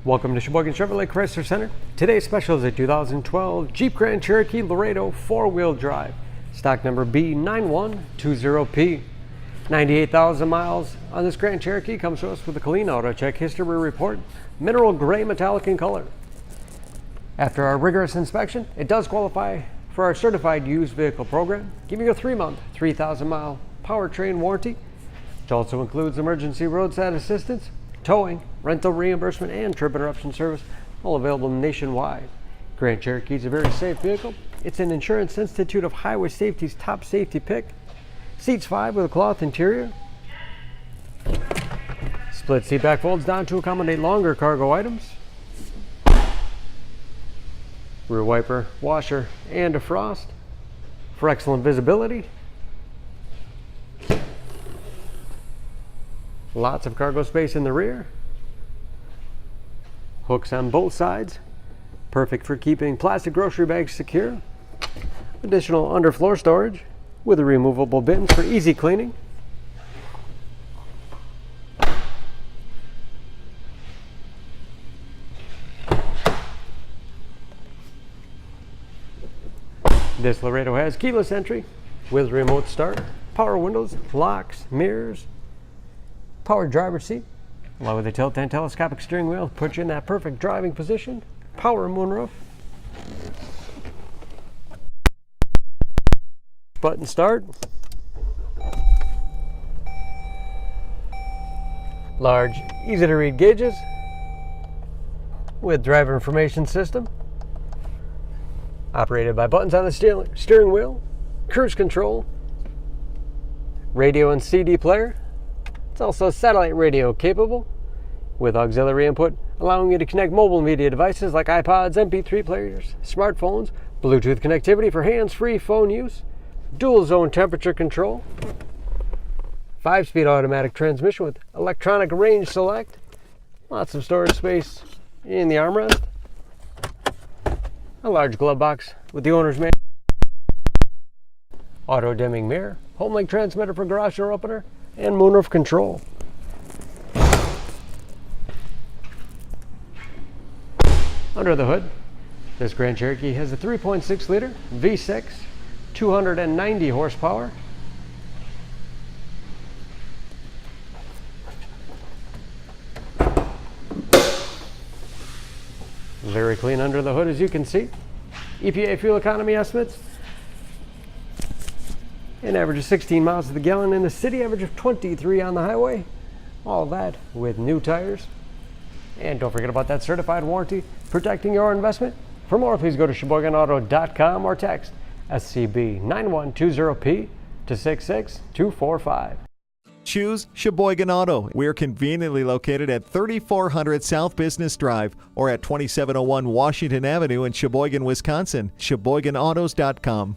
Welcome to Sheboygan Chevrolet Chrysler Center. Today's special is a 2012 Jeep Grand Cherokee Laredo 4-wheel drive. Stock number B9120P. 98,000 miles on this Grand Cherokee. Comes to us with a clean auto check history report. Mineral gray metallic in color. After our rigorous inspection, it does qualify for our certified used vehicle program, giving you a 3-month, 3,000-mile powertrain warranty, which also includes emergency roadside assistance, towing, rental reimbursement, and trip interruption service, all available nationwide. Grand Cherokee is a very safe vehicle. It's an Insurance Institute of Highway Safety's top safety pick. Seats 5 with a cloth interior. Split seat back folds down to accommodate longer cargo items. Rear wiper, washer, and defrost for excellent visibility. Lots of cargo space in the rear. Hooks on both sides. Perfect for keeping plastic grocery bags secure. Additional underfloor storage with a removable bins for easy cleaning. This Laredo has keyless entry with remote start, power windows, locks, mirrors, power driver's seat, along with a tilt and telescopic steering wheel, put you in that perfect driving position. Power moonroof. Button start. Large, easy to read gauges with driver information system. Operated by buttons on the steering wheel. Cruise control. Radio and CD player. It's also satellite radio capable with auxiliary input, allowing you to connect mobile media devices like iPods, MP3 players, smartphones, Bluetooth connectivity for hands-free phone use, dual zone temperature control, 5-speed automatic transmission with electronic range select, lots of storage space in the armrest, a large glove box with the owner's manual, auto dimming mirror, home link transmitter for garage door opener, and moonroof control. Under the hood, this Grand Cherokee has a 3.6 liter V6, 290 horsepower. Very clean under the hood, as you can see. EPA fuel economy estimates: an average of 16 miles to the gallon in the city, average of 23 on the highway. All that with new tires. And don't forget about that certified warranty protecting your investment. For more, please go to SheboyganAuto.com or text SCB9120P to 66245. Choose Sheboygan Auto. We're conveniently located at 3400 South Business Drive or at 2701 Washington Avenue in Sheboygan, Wisconsin. SheboyganAutos.com.